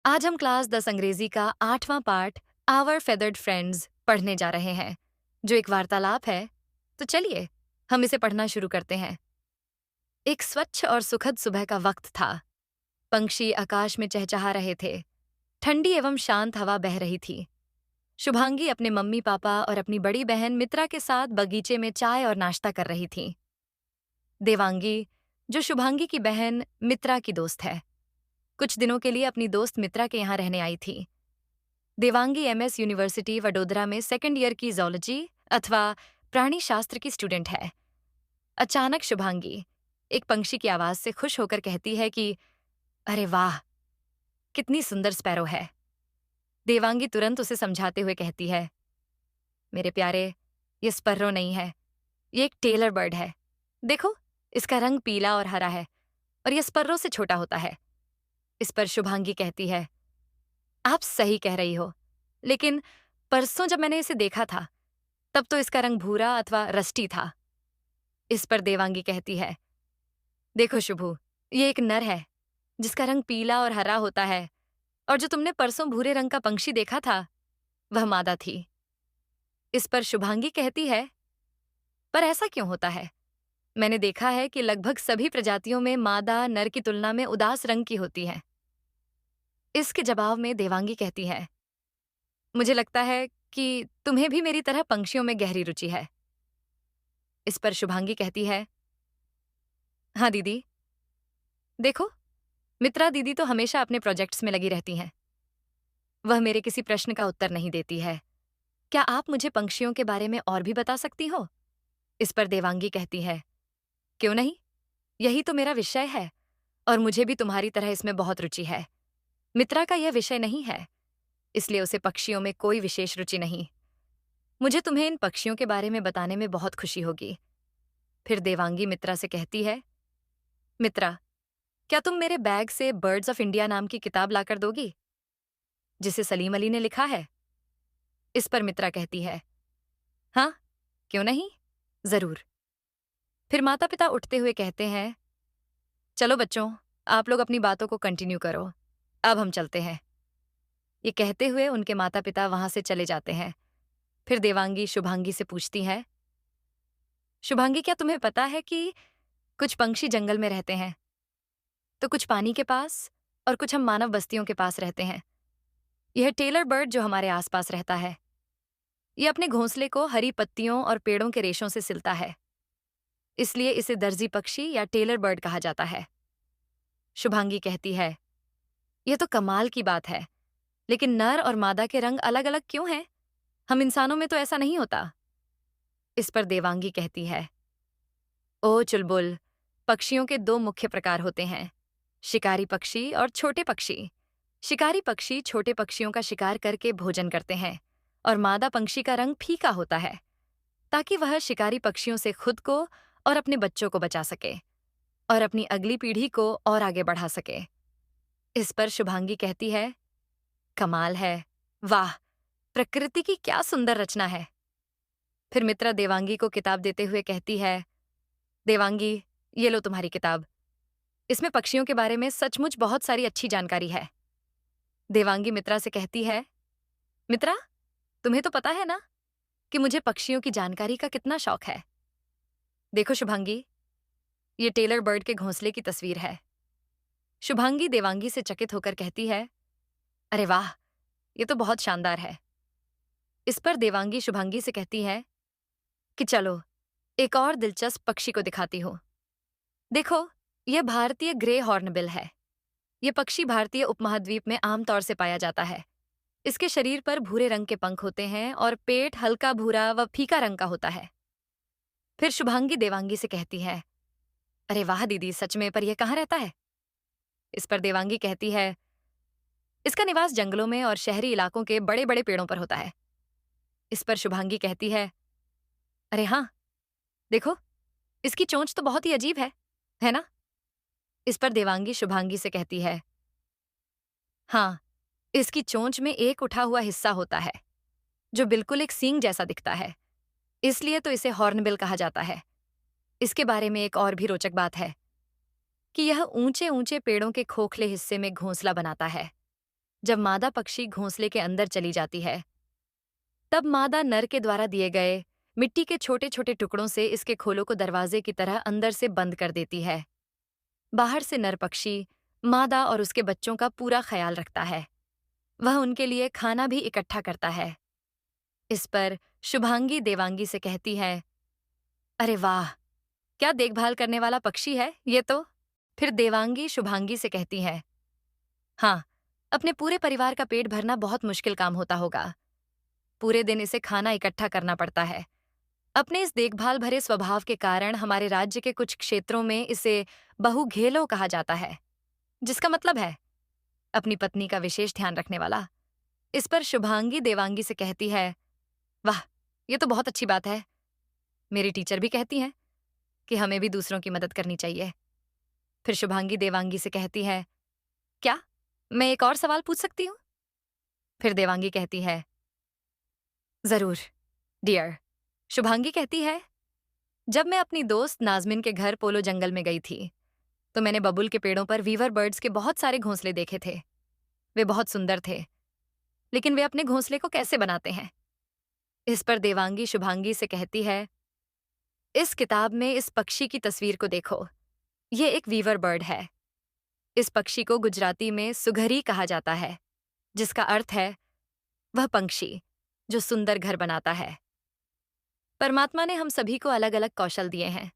आज हम क्लास 10 अंग्रेजी का 8वां पार्ट आवर फेदर्ड फ्रेंड्स पढ़ने जा रहे हैं, जो एक वार्तालाप है। तो चलिए हम इसे पढ़ना शुरू करते हैं। एक स्वच्छ और सुखद सुबह का वक्त था। पंछी आकाश में चहचहा रहे थे। ठंडी एवं शांत हवा बह रही थी। शुभांगी अपने मम्मी पापा और अपनी बड़ी बहन मित्रा के साथ बगीचे में चाय और नाश्ता कर रही थी। देवांगी, जो शुभांगी की बहन मित्रा की दोस्त है, कुछ दिनों के लिए अपनी दोस्त मित्रा के यहाँ रहने आई थी। देवांगी एमएस यूनिवर्सिटी वडोदरा में सेकंड ईयर की जूलॉजी अथवा प्राणी शास्त्र की स्टूडेंट है। अचानक शुभांगी एक पंछी की आवाज से खुश होकर कहती है कि अरे वाह, कितनी सुंदर स्पैरो है। देवांगी तुरंत उसे समझाते हुए कहती है, मेरे प्यारे, ये स्पैरो नहीं है, ये एक टेलर बर्ड है। देखो, इसका रंग पीला और हरा है और ये स्पैरो से छोटा होता है। इस पर शुभांगी कहती है, आप सही कह रही हो, लेकिन परसों जब मैंने इसे देखा था तब तो इसका रंग भूरा अथवा रस्टी था। इस पर देवांगी कहती है, देखो शुभू, ये एक नर है जिसका रंग पीला और हरा होता है, और जो तुमने परसों भूरे रंग का पंछी देखा था वह मादा थी। इस पर शुभांगी कहती है, पर ऐसा क्यों होता है? मैंने देखा है कि लगभग सभी प्रजातियों में मादा नर की तुलना में उदास रंग की होती है। इसके जवाब में देवांगी कहती है, मुझे लगता है कि तुम्हें भी मेरी तरह पंछियों में गहरी रुचि है। इस पर शुभांगी कहती है, हाँ दीदी, देखो, मित्रा दीदी तो हमेशा अपने प्रोजेक्ट्स में लगी रहती हैं। वह मेरे किसी प्रश्न का उत्तर नहीं देती है। क्या आप मुझे पंछियों के बारे में और भी बता सकती हो? इस पर देवांगी कहती है, क्यों नहीं? यही तो मेरा विषय है और मुझे भी तुम्हारी तरह इसमें बहुत रुचि है। मित्रा का यह विषय नहीं है, इसलिए उसे पक्षियों में कोई विशेष रुचि नहीं। मुझे तुम्हें इन पक्षियों के बारे में बताने में बहुत खुशी होगी। फिर देवांगी मित्रा से कहती है, मित्रा, क्या तुम मेरे बैग से बर्ड्स ऑफ इंडिया नाम की किताब लाकर दोगी, जिसे सलीम अली ने लिखा है? इस पर मित्रा कहती है, हाँ, क्यों नहीं, जरूर। फिर माता पिता उठते हुए कहते हैं, चलो बच्चों, आप लोग अपनी बातों को कंटिन्यू करो, अब हम चलते हैं। ये कहते हुए उनके माता पिता वहां से चले जाते हैं। फिर देवांगी शुभांगी से पूछती है, शुभांगी, क्या तुम्हें पता है कि कुछ पंछी जंगल में रहते हैं, तो कुछ पानी के पास और कुछ हम मानव बस्तियों के पास रहते हैं। यह टेलर बर्ड जो हमारे आसपास रहता है, ये अपने घोंसले को हरी पत्तियों और पेड़ों के रेशों से सिलता है, इसलिए इसे दर्जी पक्षी या टेलर बर्ड कहा जाता है। शुभांगी कहती है, यह तो कमाल की बात है, लेकिन नर और मादा के रंग अलग अलग क्यों हैं? हम इंसानों में तो ऐसा नहीं होता। इस पर देवांगी कहती है, ओ चुलबुल, पक्षियों के दो मुख्य प्रकार होते हैं, शिकारी पक्षी और छोटे पक्षी। शिकारी पक्षी छोटे पक्षियों का शिकार करके भोजन करते हैं और मादा पंछी का रंग फीका होता है, ताकि वह शिकारी पक्षियों से खुद को और अपने बच्चों को बचा सके और अपनी अगली पीढ़ी को और आगे बढ़ा सके। इस पर शुभांगी कहती है, कमाल है, वाह, प्रकृति की क्या सुंदर रचना है। फिर मित्रा देवांगी को किताब देते हुए कहती है, देवांगी, ये लो तुम्हारी किताब। इसमें पक्षियों के बारे में सचमुच बहुत सारी अच्छी जानकारी है। देवांगी मित्रा से कहती है, मित्रा, तुम्हें तो पता है ना कि मुझे पक्षियों की जानकारी का कितना शौक है। देखो शुभांगी, ये टेलर बर्ड के घोंसले की तस्वीर है। शुभांगी देवांगी से चकित होकर कहती है, अरे वाह, ये तो बहुत शानदार है। इस पर देवांगी शुभांगी से कहती है कि चलो एक और दिलचस्प पक्षी को दिखाती हूँ। देखो, यह भारतीय ग्रे हॉर्नबिल है। यह पक्षी भारतीय उपमहाद्वीप में आमतौर से पाया जाता है। इसके शरीर पर भूरे रंग के पंख होते हैं और पेट हल्का भूरा व फीका रंग का होता है। फिर शुभांगी देवांगी से कहती है, अरे वाह दीदी, सच में, पर यह कहाँ रहता है? इस पर देवांगी कहती है, इसका निवास जंगलों में और शहरी इलाकों के बड़े बड़े पेड़ों पर होता है। इस पर शुभांगी कहती है हाँ, देखो, इसकी चोंच तो बहुत ही अजीब है ना? इस पर देवांगी शुभांगी से कहती है, हाँ, इसकी चोंच में एक उठा हुआ हिस्सा होता है जो बिल्कुल एक सींग जैसा दिखता है, इसलिए तो इसे हॉर्नबिल कहा जाता है। इसके बारे में एक और भी रोचक बात है कि यह ऊंचे ऊंचे पेड़ों के खोखले हिस्से में घोंसला बनाता है। जब मादा पक्षी घोंसले के अंदर चली जाती है, तब मादा नर के द्वारा दिए गए मिट्टी के छोटे छोटे टुकड़ों से इसके खोलों को दरवाजे की तरह अंदर से बंद कर देती है। बाहर से नर पक्षी मादा और उसके बच्चों का पूरा ख्याल रखता है। वह उनके लिए खाना भी इकट्ठा करता है। इस पर शुभांगी देवांगी से कहती है, अरे वाह, क्या देखभाल करने वाला पक्षी है ये तो। फिर देवांगी शुभांगी से कहती है, हाँ, अपने पूरे परिवार का पेट भरना बहुत मुश्किल काम होता होगा। पूरे दिन इसे खाना इकट्ठा करना पड़ता है। अपने इस देखभाल भरे स्वभाव के कारण हमारे राज्य के कुछ क्षेत्रों में इसे बहुघेलो कहा जाता है, जिसका मतलब है अपनी पत्नी का विशेष ध्यान रखने वाला। इस पर शुभांगी देवांगी से कहती है, वाह, ये तो बहुत अच्छी बात है। मेरी टीचर भी कहती हैं कि हमें भी दूसरों की मदद करनी चाहिए। फिर शुभांगी देवांगी से कहती है, क्या मैं एक और सवाल पूछ सकती हूँ? फिर देवांगी कहती है, जरूर डियर। शुभांगी कहती है, जब मैं अपनी दोस्त नाजमिन के घर पोलो जंगल में गई थी, तो मैंने बबुल के पेड़ों पर वीवर बर्ड्स के बहुत सारे घोंसले देखे थे। वे बहुत सुंदर थे, लेकिन वे अपने घोंसले को कैसे बनाते हैं? इस पर देवांगी शुभांगी से कहती है, इस किताब में इस पक्षी की तस्वीर को देखो। ये एक वीवर बर्ड है। इस पक्षी को गुजराती में सुघरी कहा जाता है, जिसका अर्थ है वह पंक्षी जो सुंदर घर बनाता है। परमात्मा ने हम सभी को अलग अलग कौशल दिए हैं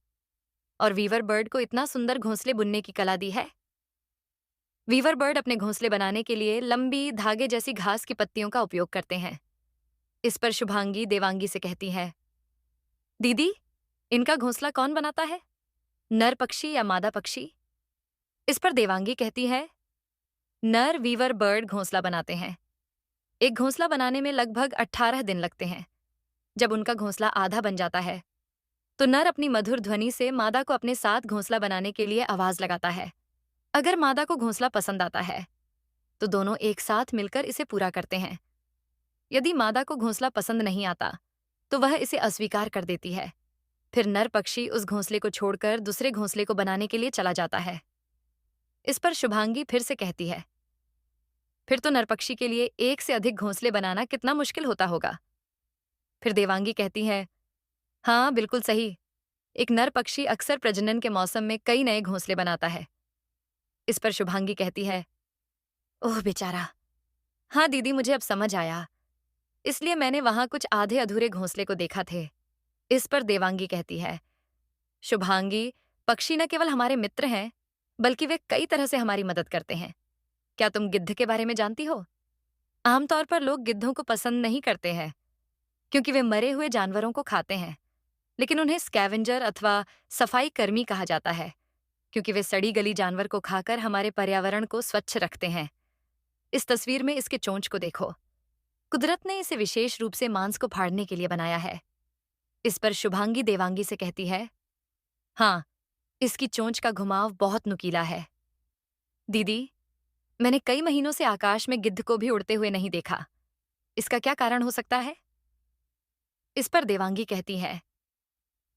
और वीवर बर्ड को इतना सुंदर घोंसले बुनने की कला दी है। वीवर बर्ड अपने घोंसले बनाने के लिए लंबी धागे जैसी घास की पत्तियों का उपयोग करते हैं। इस पर शुभांगी देवांगी से कहती है, दीदी, इनका घोंसला कौन बनाता है, नर पक्षी या मादा पक्षी? इस पर देवांगी कहती है, नर वीवर बर्ड घोंसला बनाते हैं। एक घोंसला बनाने में लगभग 18 दिन लगते हैं। जब उनका घोंसला आधा बन जाता है, तो नर अपनी मधुर ध्वनि से मादा को अपने साथ घोंसला बनाने के लिए आवाज लगाता है। अगर मादा को घोंसला पसंद आता है, तो दोनों एक साथ मिलकर इसे पूरा करते हैं। यदि मादा को घोंसला पसंद नहीं आता, तो वह इसे अस्वीकार कर देती है। फिर नर पक्षी उस घोंसले को छोड़कर दूसरे घोंसले को बनाने के लिए चला जाता है। इस पर शुभांगी फिर से कहती है, फिर तो नर पक्षी के लिए एक से अधिक घोंसले बनाना कितना मुश्किल होता होगा। फिर देवांगी कहती है, हाँ, बिल्कुल सही। एक नर पक्षी अक्सर प्रजनन के मौसम में कई नए घोंसले बनाता है। इस पर शुभांगी कहती है, ओह बेचारा। हाँ दीदी, मुझे अब समझ आया। इसलिए मैंने वहां कुछ आधे अधूरे घोंसले को देखा थे। इस पर देवांगी कहती है, शुभांगी, पक्षी न केवल हमारे मित्र हैं, बल्कि वे कई तरह से हमारी मदद करते हैं। क्या तुम गिद्ध के बारे में जानती हो? आमतौर पर लोग गिद्धों को पसंद नहीं करते हैं, क्योंकि वे मरे हुए जानवरों को खाते हैं। लेकिन उन्हें स्कैवेंजर अथवा सफाई कर्मी कहा जाता है, क्योंकि वे सड़ी गली जानवर को खाकर हमारे पर्यावरण को स्वच्छ रखते हैं। इस तस्वीर में इसके चोंच को देखो। कुदरत ने इसे विशेष रूप से मांस को फाड़ने के लिए बनाया है। इस पर शुभांगी देवांगी से कहती है, हाँ, इसकी चोंच का घुमाव बहुत नुकीला है। दीदी, मैंने कई महीनों से आकाश में गिद्ध को भी उड़ते हुए नहीं देखा। इसका क्या कारण हो सकता है? इस पर देवांगी कहती है,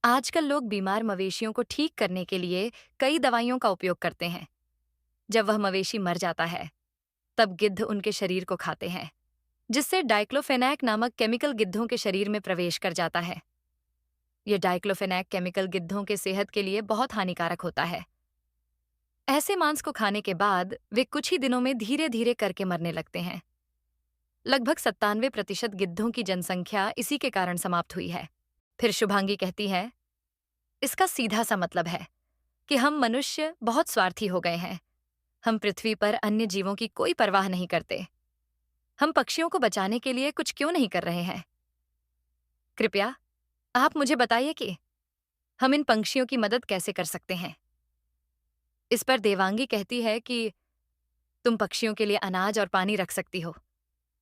आजकल लोग बीमार मवेशियों को ठीक करने के लिए कई दवाइयों का उपयोग करते हैं। जब वह मवेशी मर जाता है, तब गिद्ध उनके शरीर को खाते हैं, जिससे डाइक्लोफेनैक नामक केमिकल गिद्धों के शरीर में प्रवेश कर जाता है। यह डाइक्लोफेनैक केमिकल गिद्धों के सेहत के लिए बहुत हानिकारक होता है। ऐसे मांस को खाने के बाद वे कुछ ही दिनों में धीरे धीरे करके मरने लगते हैं। लगभग 97% गिद्धों की जनसंख्या इसी के कारण समाप्त हुई है। फिर शुभांगी कहती है, इसका सीधा सा मतलब है कि हम मनुष्य बहुत स्वार्थी हो गए हैं। हम पृथ्वी पर अन्य जीवों की कोई परवाह नहीं करते। हम पक्षियों को बचाने के लिए कुछ क्यों नहीं कर रहे हैं? कृपया आप मुझे बताइए कि हम इन पंछियों की मदद कैसे कर सकते हैं। इस पर देवांगी कहती है कि तुम पक्षियों के लिए अनाज और पानी रख सकती हो।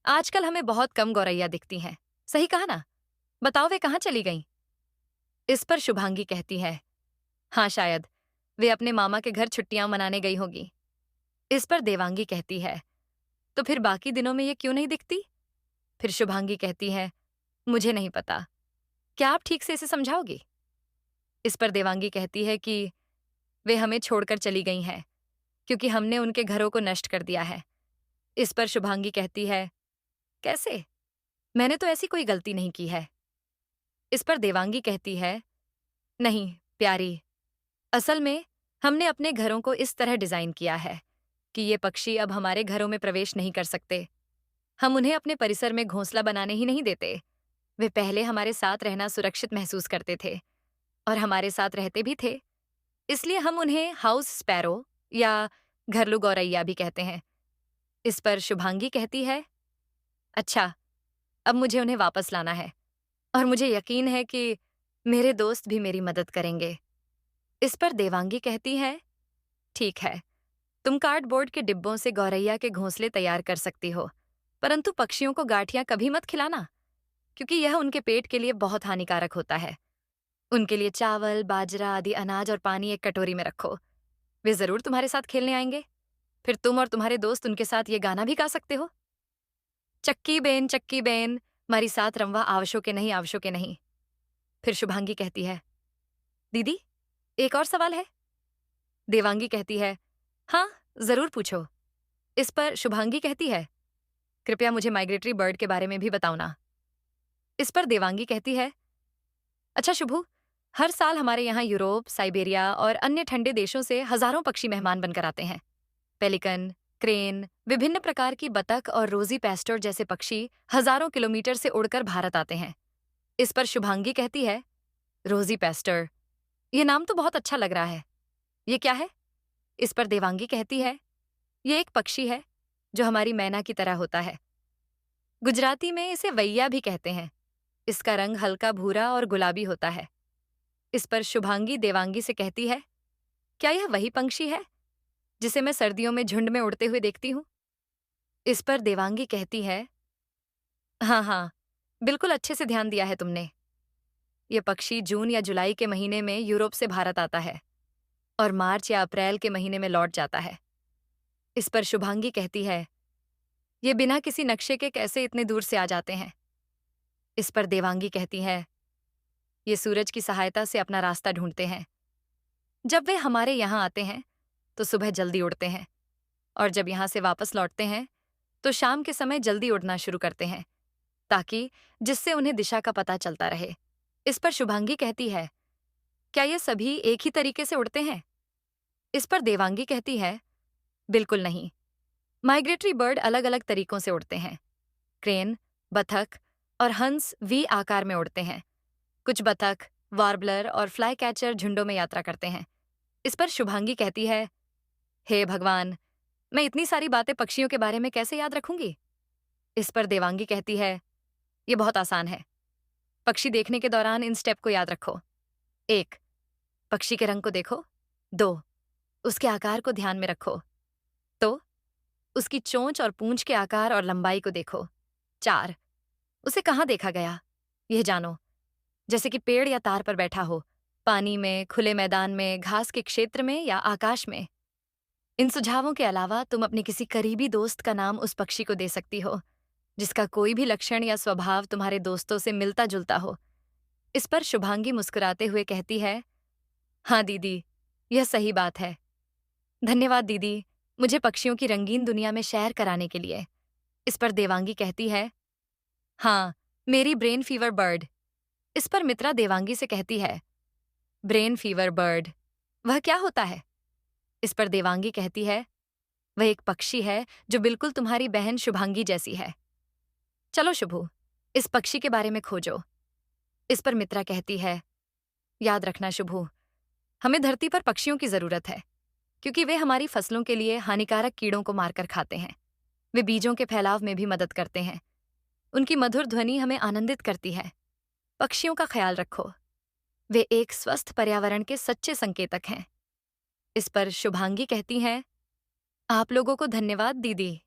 आजकल हमें बहुत कम गौरैया दिखती हैं। सही कहा ना? बताओ वे कहाँ चली गईं? इस पर शुभांगी कहती है, हाँ, शायद वे अपने मामा के घर छुट्टियां मनाने गई होगी। इस पर देवांगी कहती है, तो फिर बाकी दिनों में ये क्यों नहीं दिखती? फिर शुभांगी कहती है, मुझे नहीं पता। क्या आप ठीक से इसे समझाओगी? इस पर देवांगी कहती है कि वे हमें छोड़कर चली गई हैं, क्योंकि हमने उनके घरों को नष्ट कर दिया है। इस पर शुभांगी कहती है, कैसे? मैंने तो ऐसी कोई गलती नहीं की है। इस पर देवांगी कहती है, नहीं, प्यारी, असल में हमने अपने घरों को इस तरह डिजाइन किया है कि ये पक्षी अब हमारे घरों में प्रवेश नहीं कर सकते। हम उन्हें अपने परिसर में घोंसला बनाने ही नहीं देते। वे पहले हमारे साथ रहना सुरक्षित महसूस करते थे और हमारे साथ रहते भी थे। इसलिए हम उन्हें हाउस स्पैरो या घरलू गौरैया भी कहते हैं। इस पर शुभांगी कहती है, अच्छा, अब मुझे उन्हें वापस लाना है और मुझे यकीन है कि मेरे दोस्त भी मेरी मदद करेंगे। इस पर देवांगी कहती है, ठीक है, तुम कार्डबोर्ड के डिब्बों से गौरैया के घोंसले तैयार कर सकती हो, परंतु पक्षियों को गांठियां कभी मत खिलाना, क्योंकि यह उनके पेट के लिए बहुत हानिकारक होता है। उनके लिए चावल, बाजरा आदि अनाज और पानी एक कटोरी में रखो। वे जरूर तुम्हारे साथ खेलने आएंगे। फिर तुम और तुम्हारे दोस्त उनके साथ ये गाना भी गा सकते हो, चक्की बेन, मारी साथ रमवा आवशो के नहीं, आवशो के नहीं। फिर शुभांगी कहती है, दीदी, एक और सवाल है। देवांगी कहती है, हाँ, जरूर पूछो। इस पर शुभांगी कहती है, कृपया मुझे माइग्रेटरी बर्ड के बारे में भी बताओ ना। इस पर देवांगी कहती है, अच्छा शुभू, हर साल हमारे यहाँ यूरोप, साइबेरिया और अन्य ठंडे देशों से हजारों पक्षी मेहमान बनकर आते हैं। पेलिकन, क्रेन, विभिन्न प्रकार की बतख और रोजी पैस्टर जैसे पक्षी हजारों किलोमीटर से उड़कर भारत आते हैं। इस पर शुभांगी कहती है, रोजी पैस्टर, ये नाम तो बहुत अच्छा लग रहा है। ये क्या है? इस पर देवांगी कहती है, ये एक पक्षी है जो हमारी मैना की तरह होता है। गुजराती में इसे वैया भी कहते हैं। इसका रंग हल्का भूरा और गुलाबी होता है। इस पर शुभांगी देवांगी से कहती है, क्या यह वही पंछी है जिसे मैं सर्दियों में झुंड में उड़ते हुए देखती हूँ? इस पर देवांगी कहती है, हाँ हाँ, बिल्कुल अच्छे से ध्यान दिया है तुमने। ये पक्षी जून या जुलाई के महीने में यूरोप से भारत आता है और मार्च या अप्रैल के महीने में लौट जाता है। इस पर शुभांगी कहती है, ये बिना किसी नक्शे के कैसे इतने दूर से आ जाते हैं? इस पर देवांगी कहती है, ये सूरज की सहायता से अपना रास्ता ढूंढते हैं। जब वे हमारे यहाँ आते हैं तो सुबह जल्दी उड़ते हैं और जब यहाँ से वापस लौटते हैं तो शाम के समय जल्दी उड़ना शुरू करते हैं, ताकि जिससे उन्हें दिशा का पता चलता रहे। इस पर शुभांगी कहती है, क्या ये सभी एक ही तरीके से उड़ते हैं? इस पर देवांगी कहती है, बिल्कुल नहीं। माइग्रेटरी बर्ड अलग अलग तरीकों से उड़ते हैं। क्रेन, बतख और हंस वी आकार में उड़ते हैं। कुछ बतख, वार्बलर और फ्लाई कैचर झुंडों में यात्रा करते हैं। इस पर शुभांगी कहती है, हे भगवान, मैं इतनी सारी बातें पक्षियों के बारे में कैसे याद रखूंगी? इस पर देवांगी कहती है, ये बहुत आसान है। पक्षी देखने के दौरान इन स्टेप को याद रखो। 1. पक्षी के रंग को देखो। 2. उसके आकार को ध्यान में रखो। तो उसकी चोंच और पूंछ के आकार और लंबाई को देखो। 4. उसे कहाँ देखा गया, यह जानो, जैसे कि पेड़ या तार पर बैठा हो, पानी में, खुले मैदान में, घास के क्षेत्र में या आकाश में। इन सुझावों के अलावा तुम अपने किसी करीबी दोस्त का नाम उस पक्षी को दे सकती हो जिसका कोई भी लक्षण या स्वभाव तुम्हारे दोस्तों से मिलता जुलता हो। इस पर शुभांगी मुस्कुराते हुए कहती है, हाँ दीदी, यह सही बात है। धन्यवाद दीदी, मुझे पक्षियों की रंगीन दुनिया में सैर कराने के लिए। इस पर देवांगी कहती है, हाँ, मेरी ब्रेन फीवर बर्ड। इस पर मित्रा देवांगी से कहती है, ब्रेन फीवर बर्ड, वह क्या होता है? इस पर देवांगी कहती है, वह एक पक्षी है जो बिल्कुल तुम्हारी बहन शुभांगी जैसी है। चलो शुभू, इस पक्षी के बारे में खोजो। इस पर मित्रा कहती है, याद रखना शुभू, हमें धरती पर पक्षियों की जरूरत है, क्योंकि वे हमारी फसलों के लिए हानिकारक कीड़ों को मारकर खाते हैं। वे बीजों के फैलाव में भी मदद करते हैं। उनकी मधुर ध्वनि हमें आनंदित करती है। पक्षियों का ख्याल रखो, वे एक स्वस्थ पर्यावरण के सच्चे संकेतक हैं। इस पर शुभांगी कहती हैं, आप लोगों को धन्यवाद दीदी।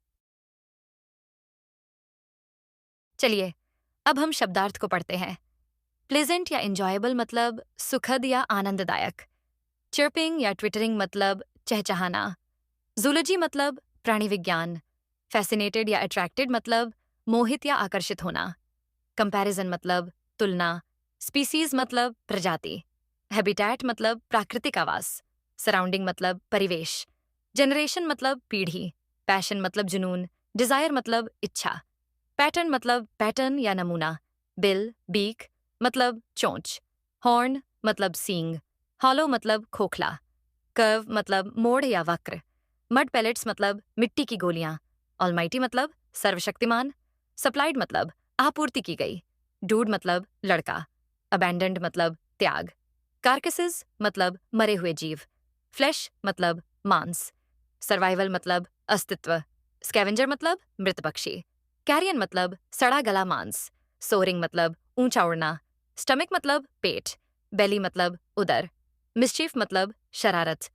चलिए, अब हम शब्दार्थ को पढ़ते हैं। प्लेजेंट या इंजॉयबल मतलब सुखद या आनंददायक। चिर्पिंग या ट्विटरिंग मतलब चहचहाना। जूलॉजी मतलब प्राणी विज्ञान। फैसिनेटेड या अट्रैक्टेड मतलब मोहित या आकर्षित होना। कंपैरिजन मतलब तुलना। स्पीसीज मतलब प्रजाति। हैबिटैट मतलब प्राकृतिक आवास। सराउंडिंग मतलब परिवेश। जनरेशन मतलब पीढ़ी। पैशन मतलब जुनून। डिजायर मतलब इच्छा। पैटर्न मतलब पैटर्न या नमूना। बिल, बीक मतलब चोंच। हॉर्न मतलब सींग। हॉलो मतलब खोखला। कर्व मतलब मोड़ या वक्र। मड पेलेट्स मतलब मिट्टी की गोलियां। ऑलमाइटी मतलब सर्वशक्तिमान। सप्लाइड मतलब आपूर्ति की गई। डूड मतलब लड़का। अबैंडन्ड मतलब त्याग। कार्कसेस मतलब मरे हुए जीव। फ्लैश मतलब मांस। सर्वाइवल मतलब अस्तित्व। स्कैवेंजर मतलब मृत पक्षी। कैरियन मतलब सड़ा गला मांस। सोरिंग मतलब ऊंचा उड़ना। स्टमक मतलब पेट। बेली मतलब उदर। मिस्चीफ मतलब शरारत।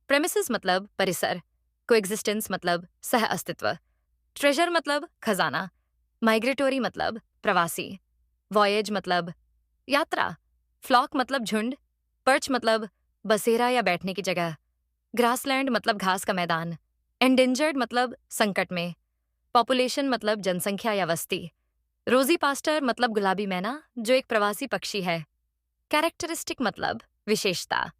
प्रेमिसेस मतलब परिसर। कोएग्जिस्टेंस मतलब सह अस्तित्व। ट्रेजर मतलब खजाना। माइग्रेटोरी मतलब प्रवासी। वॉयेज मतलब यात्रा। फ्लॉक मतलब झुंड। पर्च मतलब बसेरा या बैठने की जगह। ग्रासलैंड मतलब घास का मैदान। एंडेंजर्ड मतलब संकट में। पॉपुलेशन मतलब जनसंख्या या वस्ती। रोजी पास्टर मतलब गुलाबी मैना जो एक प्रवासी पक्षी है। कैरेक्टरिस्टिक मतलब विशेषता।